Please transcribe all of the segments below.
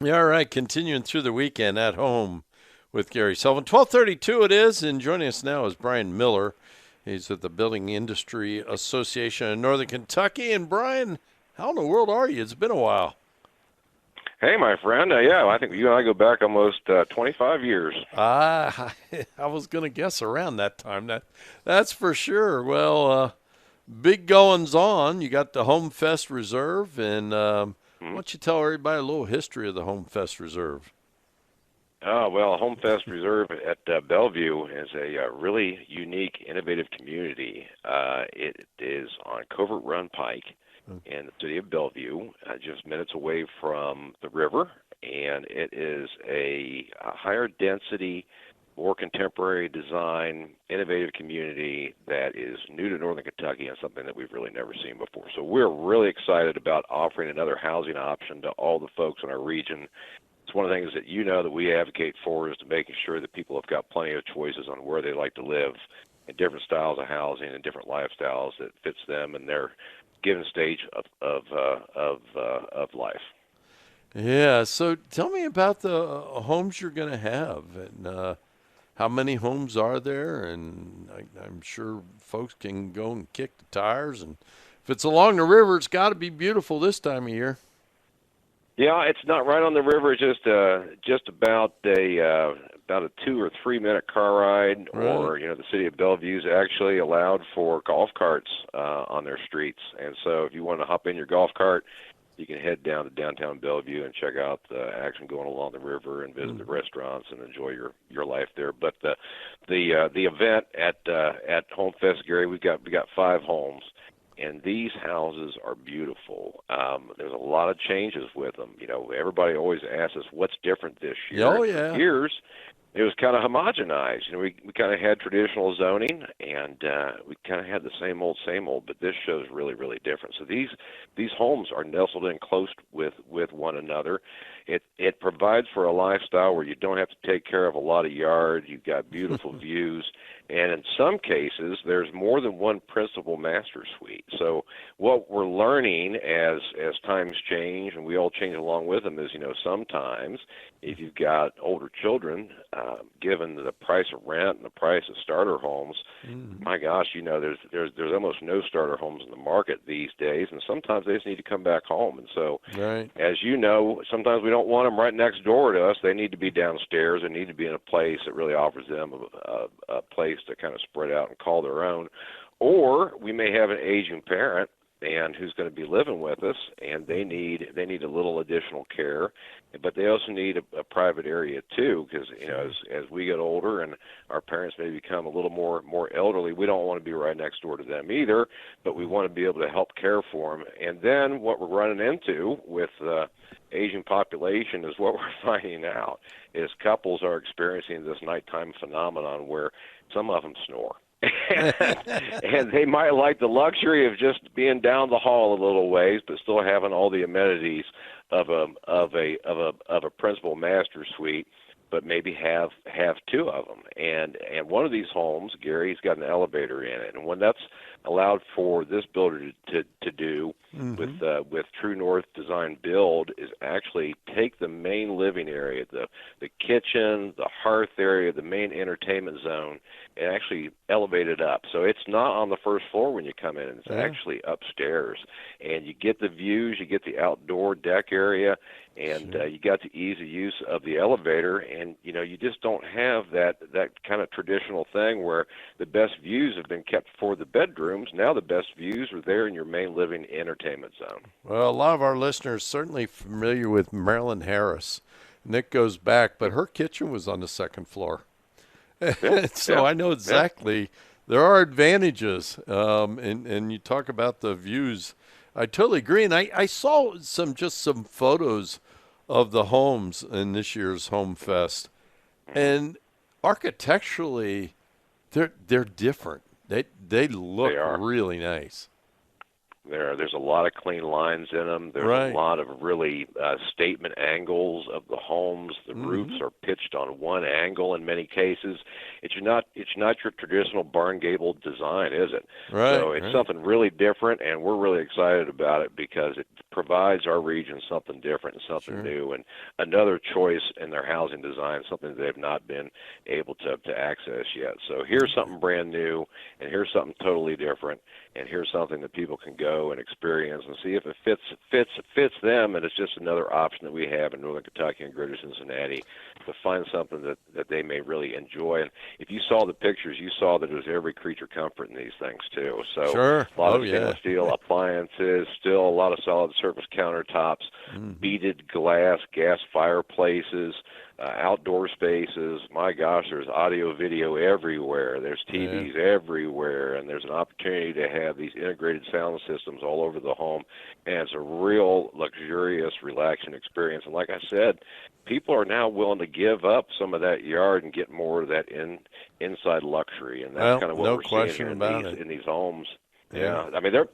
Yeah, all right. Continuing through the weekend at home with Gary Sullivan. 12:32 it is, and joining us now is Brian Miller. He's at the Building Industry Association in Northern Kentucky. And Brian, how in the world are you? It's been a while. Hey, my friend. Yeah, I think you and I go back almost 25 years. I was going to guess around that time. That's for sure. Well, big goings on. You got the HomeFest Reserve, and why Mhm. don't you tell everybody a little history of the HomeFest Reserve? Well, HomeFest Reserve at Bellevue is a really unique, innovative community. It is on Covert Run Pike in the city of Bellevue, just minutes away from the river, and it is a higher density, more contemporary design, innovative community that is new to Northern Kentucky and something that we've really never seen before. So we're really excited about offering another housing option to all the folks in our region. It's one of the things that that we advocate for is to making sure that people have got plenty of choices on where they like to live and different styles of housing and different lifestyles that fits them and their given stage of life. Yeah, so tell me about the homes you're going to have and how many homes are there? And I'm sure folks can go and kick the tires. And if it's along the river, it's got to be beautiful this time of year. Yeah, it's not right on the river. It's just about a 2 or 3 minute car ride. Right. Or the city of Bellevue's actually allowed for golf carts on their streets, and so if you want to hop in your golf cart, you can head down to downtown Bellevue and check out the action going along the river and visit the Mm. restaurants and enjoy your life there. But the event at Home Fest, Gary, we got 5 homes, and these houses are beautiful. There's a lot of changes with them. Everybody always asks us what's different this Yeah, year, oh, and for yeah. years it was kind of homogenized. We kind of had traditional zoning, and we kind of had the same old. But this show's really different. So these homes are nestled in close with one another. It provides for a lifestyle where you don't have to take care of a lot of yard. You've got beautiful views, and in some cases there's more than one principal master suite. So what we're learning as times change and we all change along with them is, sometimes if you've got older children, given the price of rent and the price of starter homes, Mm. my gosh, there's almost no starter homes in the market these days, and sometimes they just need to come back home. And so, Right. as you know, sometimes we don't want them right next door to us. They need to be downstairs. They need to be in a place that really offers them a place to kind of spread out and call their own. Or we may have an aging parent and who's going to be living with us, and they need a little additional care, but they also need a private area too, because Sure. as we get older and our parents may become a little more elderly, we don't want to be right next door to them either, but we want to be able to help care for them. And then what we're running into with aging population is what we're finding out is couples are experiencing this nighttime phenomenon where some of them snore. And they might like the luxury of just being down the hall a little ways, but still having all the amenities of a principal master suite, but maybe have 2 of them. And one of these homes, Gary's got an elevator in it, and when that's allowed for this builder to do Mm-hmm. with True North Design Build is actually take the main living area, the kitchen, the hearth area, the main entertainment zone, and actually elevate it up. So it's not on the first floor when you come in. It's Yeah. actually upstairs, and you get the views, you get the outdoor deck area, and Sure. you got the easy use of the elevator. And you just don't have that kind of traditional thing where the best views have been kept for the bedrooms. Now the best views are there in your main living entertainment zone. Well, a lot of our listeners certainly familiar with Marilyn Harris. Nick goes back, but her kitchen was on the second floor. Yeah, So yeah, I know yeah. exactly there are advantages, and you talk about the views. I totally agree, and I saw some photos of the homes in this year's Home Fest, Hmm. and architecturally they're different. They They look are. really nice. There's a lot of clean lines in them. There's a Right. lot of really statement angles of the homes. The Mm-hmm. roofs are pitched on one angle in many cases. It's not your traditional barn gable design, is it? Right. So it's Right. something really different, and we're really excited about it because it provides our region something different and something new, and another choice in their housing design, something they've not been able to access yet. So here's something brand new, and here's something totally different, and here's something that people can go and experience and see if it fits them. And it's just another option that we have in Northern Kentucky and Greater Cincinnati to find something that they may really enjoy. And if you saw the pictures, you saw that there's every creature comfort in these things too. So a lot of stainless steel appliances, still a lot of solid surface countertops, beaded glass, gas fireplaces, outdoor spaces. My gosh, there's audio, video everywhere. There's TVs everywhere, and there's an opportunity to have these integrated sound systems all over the home. And it's a real luxurious, relaxing experience. And like I said, people are now willing to give up some of that yard and get more of that inside luxury, and that's kind of what we're seeing in these homes. Yeah, I mean they're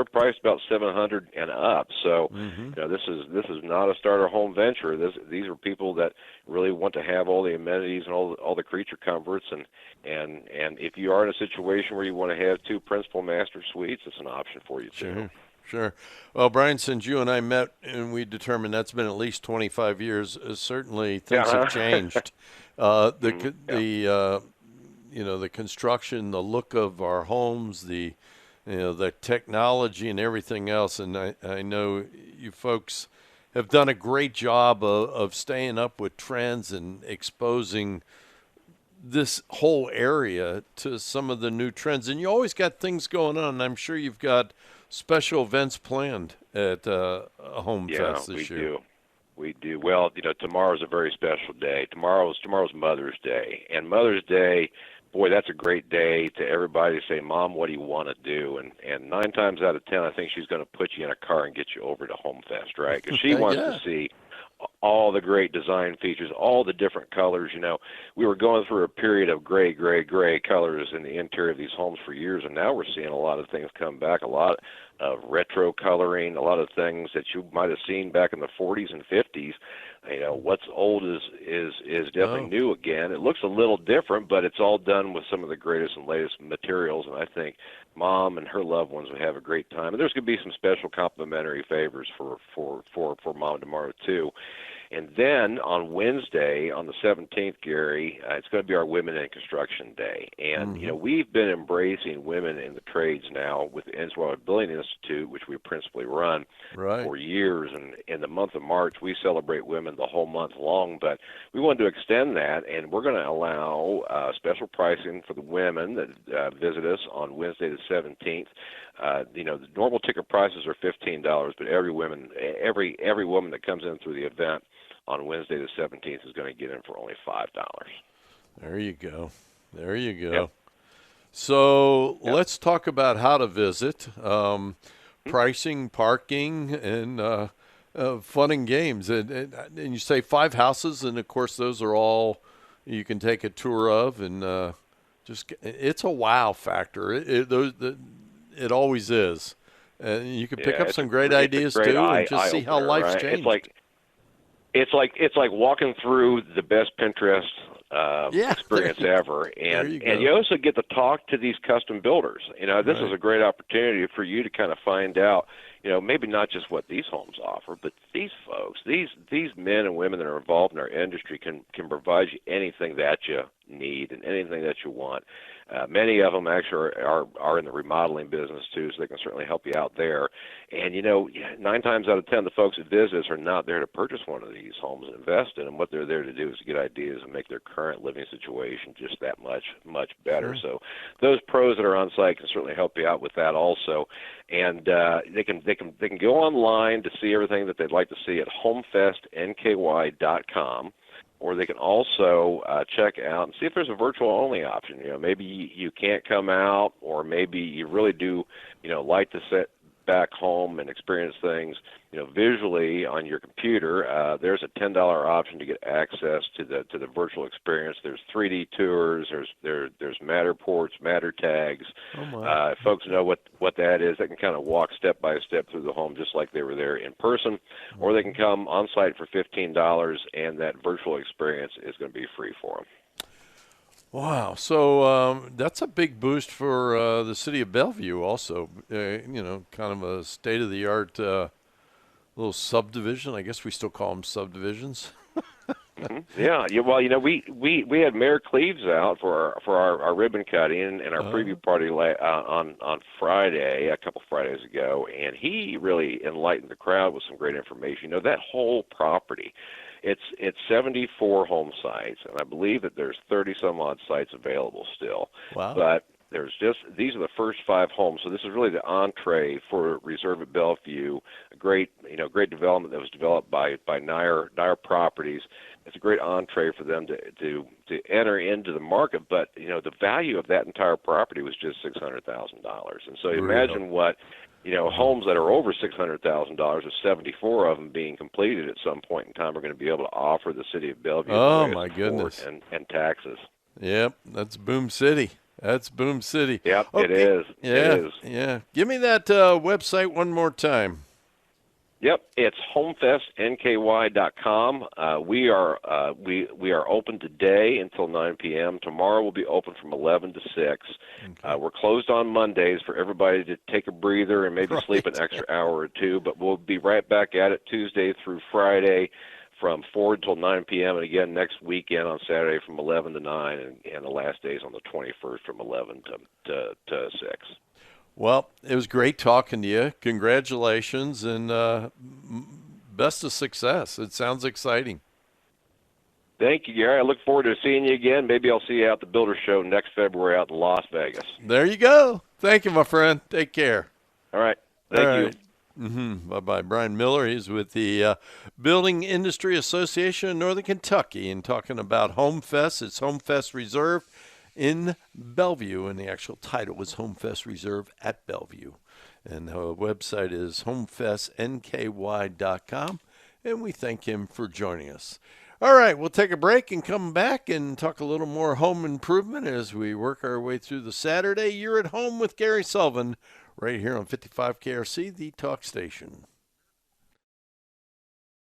priced about $700 and up. So you know, this is not a starter home venture. These are people that really want to have all the amenities and all the creature comforts. And if you are in a situation where you want to have two principal master suites, it's an option for you too. Sure. Well, Brian, since you and I met and we determined that's been at least 25 years, certainly things have changed. You know, the construction, the look of our homes, the technology and everything else. And I know you folks have done a great job of staying up with trends and exposing this whole area to some of the new trends. And you always got things going on. I'm sure you've got special events planned at HomeFest this year. We do. Well, you know, tomorrow's a very special day. Tomorrow's Mother's Day. And Mother's Day, boy, that's a great day to everybody to say, Mom, what do you want to do? And 9 times out of 10, I think she's going to put you in a car and get you over to HomeFest, right? Because she wants to see all the great design features, all the different colors. You know, we were going through a period of gray colors in the interior of these homes for years, and now we're seeing a lot of things come back, a lot of retro coloring, a lot of things that you might have seen back in the 40s and 50s. You know, what's old is definitely new again. It looks a little different, but it's all done with some of the greatest and latest materials, and I think Mom and her loved ones will have a great time. And there's going to be some special complimentary favors for Mom tomorrow too. And then on Wednesday, on the 17th, Gary, it's going to be our Women in Construction Day. And, you know, we've been embracing women in the trades now with the Innsbruck Building Institute, which we principally run for years. And in the month of March, we celebrate women the whole month long. But we wanted to extend that, and we're going to allow special pricing for the women that visit us on Wednesday the 17th. You know, the normal ticket prices are $15, but every woman that comes in through the event on Wednesday the 17th is going to get in for only $5. There you go. Yep. So let's talk about how to visit, pricing, parking, and fun and games. And you say 5 houses, and of course those are all you can take a tour of, and it's a wow factor. It always is. And you can pick up some great ideas too, and just see how life's changed. It's like walking through the best Pinterest experience ever, and you also get to talk to these custom builders. You know, this is a great opportunity for you to kind of find out, you know, maybe not just what these homes offer, but these folks, these men and women that are involved in our industry can provide you anything that you need and anything that you want. Many of them actually are in the remodeling business too, so they can certainly help you out there. And, you know, 9 times out of 10, the folks that visit us are not there to purchase one of these homes and invest in them. What they're there to do is to get ideas and make their current living situation just that much better. So those pros that are on site can certainly help you out with that also. And they can go online to see everything that they'd like to see at homefestnky.com. Or they can also check out and see if there's a virtual-only option. You know, maybe you can't come out, or maybe you really do, you know, like to sit back home and experience things, you know, visually on your computer. There's a $10 option to get access to the virtual experience. There's 3D tours. There's Matterports, Matter tags. If folks know what that is, they can kind of walk step by step through the home just like they were there in person, or they can come on site for $15, and that virtual experience is going to be free for them. Wow. So that's a big boost for the city of Bellevue also. Kind of a state-of-the-art little subdivision. I guess we still call them subdivisions. Yeah, yeah. Well, we had Mayor Cleaves out for our ribbon cutting and our preview party on Friday, a couple Fridays ago, and he really enlightened the crowd with some great information. That whole property, it's 74 home sites, and I believe that there's 30 some odd sites available still. Wow. But these are the first 5 homes, so this is really the entree for Reserve at Bellevue. A great development that was developed by Nair Properties. It's a great entree for them to enter into the market, but the value of that entire property was just $600,000, and so imagine what homes that are over $600,000, with 74 of them being completed at some point in time, are going to be able to offer the city of Bellevue. Oh my goodness! And taxes. Yep, that's Boom City. That's Boom City. Yep, okay. It is. Yeah, it is. Yeah. Give me that website one more time. Yep, it's homefestnky.com. We are open today until 9 p.m. Tomorrow we'll be open from 11 to 6. Okay. We're closed on Mondays for everybody to take a breather and maybe sleep an extra hour or two, but we'll be right back at it Tuesday through Friday from 4 until 9 p.m. and again next weekend on Saturday from 11 to 9, and the last days on the 21st from 11 to 6. Well, it was great talking to you. Congratulations and best of success. It sounds exciting. Thank you, Gary. I look forward to seeing you again. Maybe I'll see you out at the Builder Show next February out in Las Vegas. There you go. Thank you, my friend. Take care. All right. Thank you. Bye-bye. Brian Miller, he's with the Building Industry Association of Northern Kentucky and talking about HomeFest. It's HomeFest Reserve in Bellevue, and the actual title was HomeFest Reserve at Bellevue. And the website is homefestnky.com, and we thank him for joining us. All right, we'll take a break and come back and talk a little more home improvement as we work our way through the Saturday. You're at home with Gary Sullivan right here on 55 KRC, the talk station.